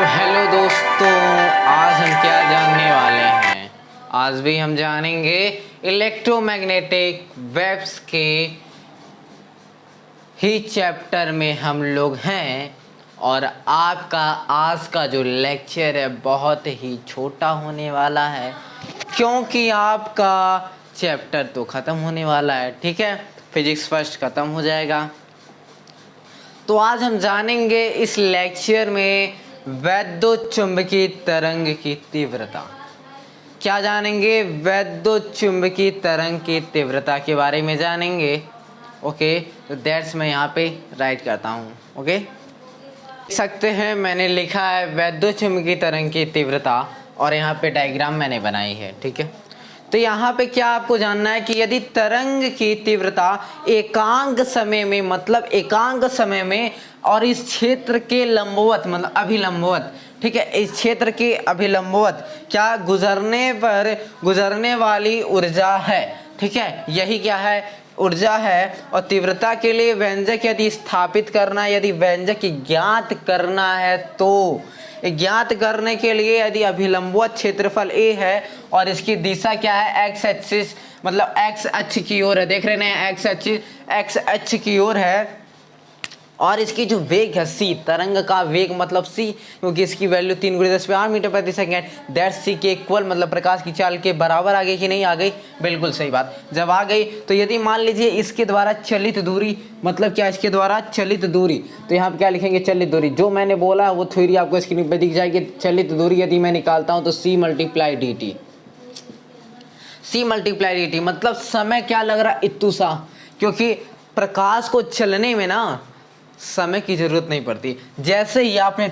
Hello दोस्तों, आज हम क्या जानने वाले हैं। आज भी हम जानेंगे इलेक्ट्रोमैग्नेटिक वेव्स के ही चैप्टर में हम लोग हैं। और आपका आज का जो लेक्चर है बहुत ही छोटा होने वाला है, क्योंकि आपका चैप्टर तो ख़त्म होने वाला है। ठीक है, फिजिक्स फर्स्ट ख़त्म हो जाएगा। तो आज हम जानेंगे इस लेक्चर में वैद्युत चुंबकीय तरंग की तीव्रता। क्या जानेंगे? वैद्युत चुंबकीय तरंग की तीव्रता के बारे में जानेंगे। ओके, तो दैट्स मैं यहाँ पे राइट करता हूँ। ओके, देख सकते हैं मैंने लिखा है वैद्युत चुंबकीय तरंग की तीव्रता, और यहाँ पे डायग्राम मैंने बनाई है। ठीक है, तो यहाँ पे क्या आपको जानना है कि यदि तरंग की तीव्रता एकांक समय में, मतलब एकांक समय में, और इस क्षेत्र के लंबवत मतलब अभिलंबवत, ठीक है, इस क्षेत्र के अभिलंबवत क्या गुजरने पर गुजरने वाली ऊर्जा है। ठीक है, यही क्या है? ऊर्जा है। और तीव्रता के लिए व्यंजक यदि स्थापित करना, यदि व्यंजक ज्ञात करना है, तो ज्ञात करने के लिए यदि अभिलंबवत क्षेत्रफल a है और इसकी दिशा क्या है? एक्स एक्सिस, मतलब एक्स अक्ष की ओर है। देख रहे हैं, एक्स अक्ष की ओर है। और इसकी जो वेग है c, तरंग का वेग मतलब c, क्योंकि इसकी वैल्यू 3×10⁸ मीटर प्रति सेकेंड, दैट c के इक्वल, मतलब प्रकाश की चाल के बराबर आ गई कि नहीं आ गई? बिल्कुल सही बात। जब आ गई तो यदि मान लीजिए इसके द्वारा चलित दूरी, मतलब क्या, इसके द्वारा चलित दूरी, तो यहाँ पे क्या लिखेंगे? चलित दूरी। जो मैंने बोला वो थ्योरी आपको स्क्रीन पर दिख जाएगी। चलित दूरी यदि मैं निकालता हूँ तो c मल्टीप्लाई dt, मतलब समय क्या लग रहा? इतू सा, क्योंकि प्रकाश को चलने में ना समय की जरूरत नहीं पड़ती। जैसे ही आपने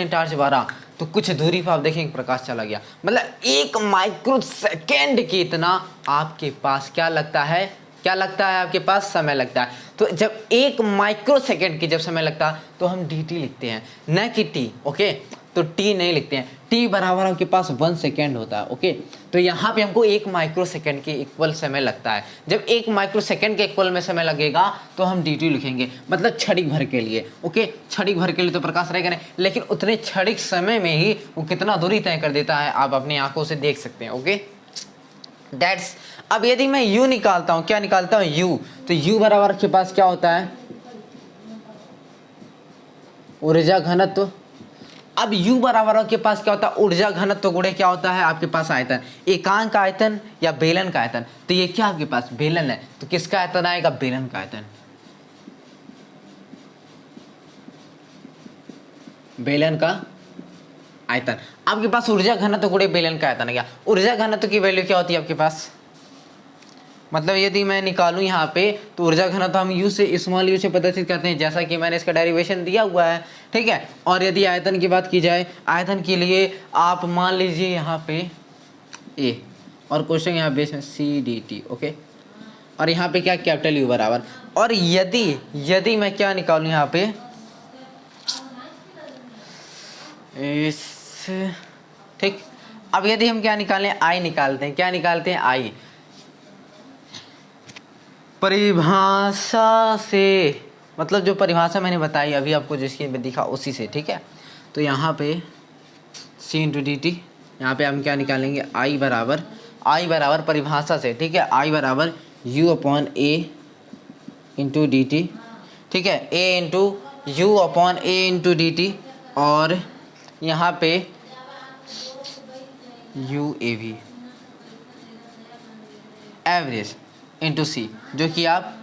टार्च बारा तो कुछ दूरी पर आप देखेंगे प्रकाश चला गया। मतलब 1 माइक्रो सेकेंड की इतना आपके पास क्या लगता है? आपके पास समय लगता है। तो जब 1 माइक्रो सेकेंड की जब समय लगता है तो हम dt लिखते हैं, न कि t। ओके, तो t नहीं लिखते हैं। t बराबर आपके पास 1 सेकेंड होता है। ओके, तो यहाँ पे हमको 1 माइक्रो सेकेंड के इक्वल समय लगता है। जब 1 माइक्रो सेकेंड के इक्वल में समय लगेगा तो हम dt लिखेंगे, मतलब क्षणिक भर के लिए। ओके, क्षणिक भर के लिए तो प्रकाश रहेगा नहीं, लेकिन उतने क्षणिक समय में ही वो कितना दूरी तय कर देता है आप अपनी आंखों से देख सकते हैं। Okay, that's. अब यदि मैं u निकालता हूँ, क्या निकालता हूँ? u, तो u बराबर के पास क्या होता है? ऊर्जा घनत्व। अब u बराबर के पास क्या होता है? ऊर्जा घनत्व गुणे क्या होता है आपके पास? आयतन। एकांक आयतन या बेलन का आयतन। तो ये क्या आपके पास? बेलन है, तो किसका आयतन आएगा? बेलन का आयतन। बेलन का आयतन आपके पास ऊर्जा घनत्व गुणे बेलन का आयतन है। क्या ऊर्जा घनत्व की वैल्यू क्या होती है आपके पास? मतलब यदि मैं निकालूं यहाँ पे, तो ऊर्जा घनत्व हम u से, स्मॉल u से प्रदर्शित करते हैं, जैसा कि मैंने इसका डेरिवेशन दिया हुआ है। ठीक है, और यदि आयतन की बात की जाए, आयतन के लिए आप मान लीजिए यहाँ पे a, और क्वेश्चन यहाँ बेस में c dt। ओके, और यहाँ पे क्या? कैपिटल U बराबर। और यदि मैं क्या निकालूं यहाँ पे, इस, ठीक, अब यदि हम क्या निकालें? I निकालते हैं। क्या निकालते हैं? I परिभाषा से, मतलब जो परिभाषा मैंने बताई अभी आपको, जिसकी में दिखा उसी से। ठीक है, तो यहाँ पे c इंटू डी टी, यहाँ पे हम क्या निकालेंगे? I बराबर परिभाषा से, ठीक है, I बराबर u upon a into D T. ठीक है, a into U upon a into D T, और यहाँ पे u a v average into C, जो कि आप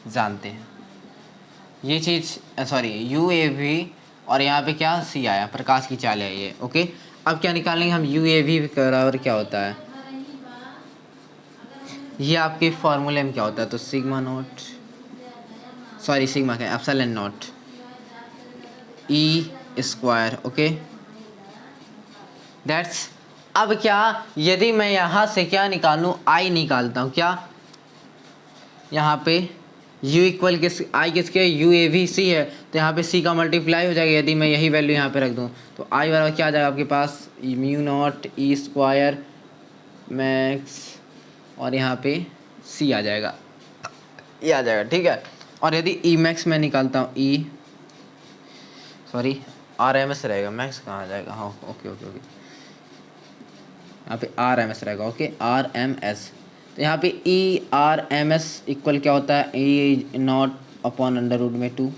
जानते हैं ये चीज़, सॉरी यू ए वी, और यहाँ पे क्या? सी आया, प्रकाश की चाल है ये। ओके, अब क्या निकालेंगे हम? यू ए वी बराबर क्या होता है? ये आपके फॉर्मूले में क्या होता है? तो सिग्मा नॉट, सॉरी सिग्मा क्या, epsilon not E square. Okay, that's. अब क्या, यदि मैं यहाँ से क्या निकालूँ? आई निकालता हूँ। क्या यहाँ पे u इक्वल किस, आई किसके? यू ए वी सी है, तो यहाँ पे c का मल्टीप्लाई हो जाएगा। यदि मैं यही वैल्यू यहाँ पे रख दूँ तो i बराबर क्या आ जाएगा आपके पास? Mu naught E square max, और यहाँ पे c आ जाएगा, ये आ जाएगा। ठीक है, और यदि ई मैक्स मैं निकालता हूँ, ई सॉरी RMS रहेगा, मैक्स कहाँ आ जाएगा, हाँ ओके ओके ओके, यहाँ पे RMS रहेगा, ओके RMS। तो यहाँ पे ERMS इक्वल क्या होता है, E0/√2।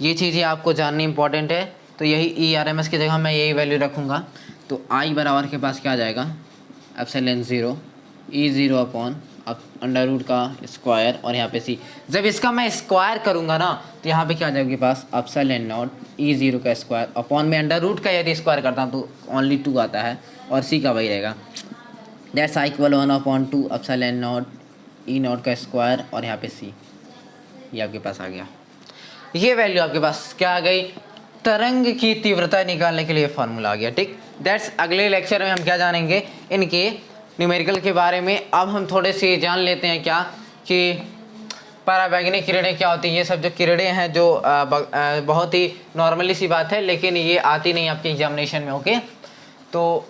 ये चीज़ें आपको जाननी इंपॉर्टेंट है, तो यही ERMS की जगह मैं यही वैल्यू रखूँगा। तो I बराबर के पास क्या आ जाएगा, ε0 E0/√2 का स्क्वायर, और यहाँ पे C। जब इसका मैं स्क्वायर करूँगा ना तो यहाँ पे क्या आ जाएगा के पास ε0 E0 का स्क्वायर अपॉन में अंडर रूट का यदि स्क्वायर करता हूँ तो ओनली 2 आता है, और C का वही रहेगा, दैट्स इक्वल 1/2 ε0 E0 का स्क्वायर, और यहाँ पे C। ये आपके पास आ गया, ये वैल्यू आपके पास क्या आ गई, तरंग की तीव्रता निकालने के लिए फॉर्मूला आ गया, ठीक। दैट्स अगले लेक्चर में हम क्या जानेंगे, इनके न्यूमेरिकल के बारे में। अब हम थोड़े से जान लेते हैं क्या कि पराबैंगनी किरणें क्या होती हैं। ये सब जो किरणें हैं जो बहुत ही नॉर्मली सी बात है, लेकिन ये आती नहीं आपके एग्जामिनेशन में, ओके। तो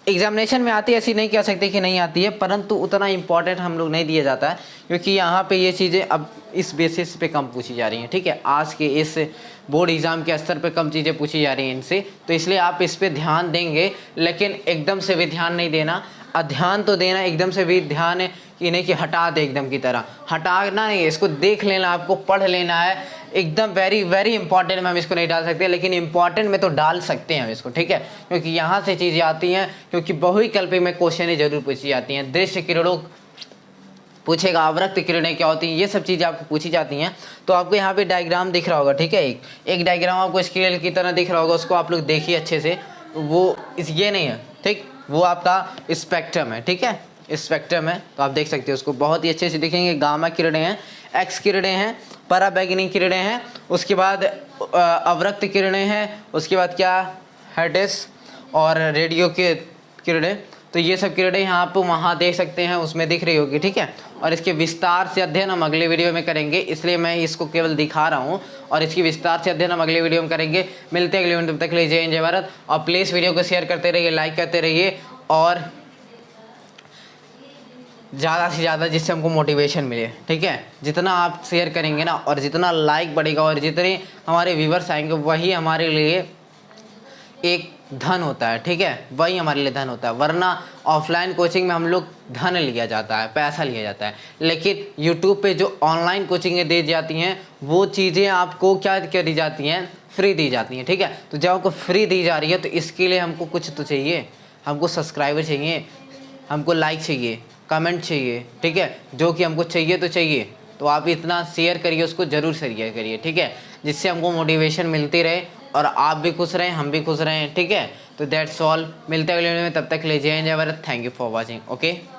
एग्जामिनेशन में आती है, ऐसी नहीं कह सकते कि नहीं आती है, परंतु उतना इंपॉर्टेंट हम लोग नहीं दिया जाता है, क्योंकि यहाँ पे ये चीज़ें अब इस बेसिस पे कम पूछी जा रही हैं, ठीक है। आज के इस बोर्ड एग्ज़ाम के स्तर पे कम चीज़ें पूछी जा रही हैं इनसे, तो इसलिए आप इस पे ध्यान देंगे, लेकिन एकदम से भी ध्यान नहीं देना। ध्यान तो देना, एकदम से भी ध्यान कि नहीं कि हटा दे एकदम की तरह, हटाना नहीं, इसको देख लेना, आपको पढ़ लेना है एकदम। वेरी वेरी इंपॉर्टेंट में हम इसको नहीं डाल सकते, लेकिन इंपॉर्टेंट में तो डाल सकते हैं हम इसको, ठीक है, क्योंकि यहाँ से चीज़ें आती हैं, क्योंकि बहुविकल्पी में क्वेश्चन जरूर पूछी जाती हैं। दृश्य किरणों पूछेगा, अवरक्त किरणें क्या होती हैं, ये सब चीज़ें आपको पूछी जाती हैं। तो आपको यहाँ पे डायग्राम दिख रहा होगा, ठीक है, एक डायग्राम आपको स्केल की तरह दिख रहा होगा, उसको आप लोग देखिए अच्छे से। वो ये नहीं है, ठीक, वो आपका स्पेक्ट्रम है, ठीक है, स्पेक्ट्रम है, तो आप देख सकते हो उसको बहुत ही अच्छे से देखेंगे। गामा किरणें हैं, एक्स किरणें हैं, पराबैंगनी किरणें हैं, उसके बाद अवरक्त किरणें हैं, उसके बाद क्या हेडेस और रेडियो के किरणें। तो ये सब किरणें यहाँ आप वहाँ देख सकते हैं, उसमें दिख रही होगी, ठीक है। और इसके विस्तार से अध्ययन हम अगले वीडियो में करेंगे, इसलिए मैं इसको केवल दिखा रहा हूँ, और इसकी विस्तार से अध्ययन हम अगले वीडियो में करेंगे। मिलते हैं अगले वीडियो में, तब तक के लिए जय हिंद जय भारत। और प्लीज़ वीडियो को शेयर करते रहिए, लाइक करते रहिए, और ज़्यादा से ज़्यादा, जिससे हमको मोटिवेशन मिले, ठीक है। जितना आप शेयर करेंगे ना, और जितना लाइक बढ़ेगा, और जितने हमारे व्यूवर्स आएंगे, वही हमारे लिए एक धन होता है, ठीक है, वही हमारे लिए धन होता है। वरना ऑफलाइन कोचिंग में हम लोग धन लिया जाता है, पैसा लिया जाता है, लेकिन यूट्यूब पे जो ऑनलाइन कोचिंगें दी जाती हैं, वो चीज़ें आपको क्या दी जाती हैं, फ्री दी जाती हैं, ठीक है। तो जब आपको फ्री दी जा रही है, तो इसके लिए हमको कुछ तो चाहिए, हमको सब्सक्राइबर चाहिए, हमको लाइक चाहिए, कमेंट चाहिए, ठीक है, जो कि हमको चाहिए तो चाहिए। तो आप इतना शेयर करिए, उसको ज़रूर शेयर करिए, ठीक है, जिससे हमको मोटिवेशन मिलती रहे, और आप भी खुश रहें, हम भी खुश रहें, ठीक है। तो दैट्स ऑल, मिलते हैं अगले वीडियो में, तब तक ले जय हिंद जय Bharat. Thank you for watching, okay.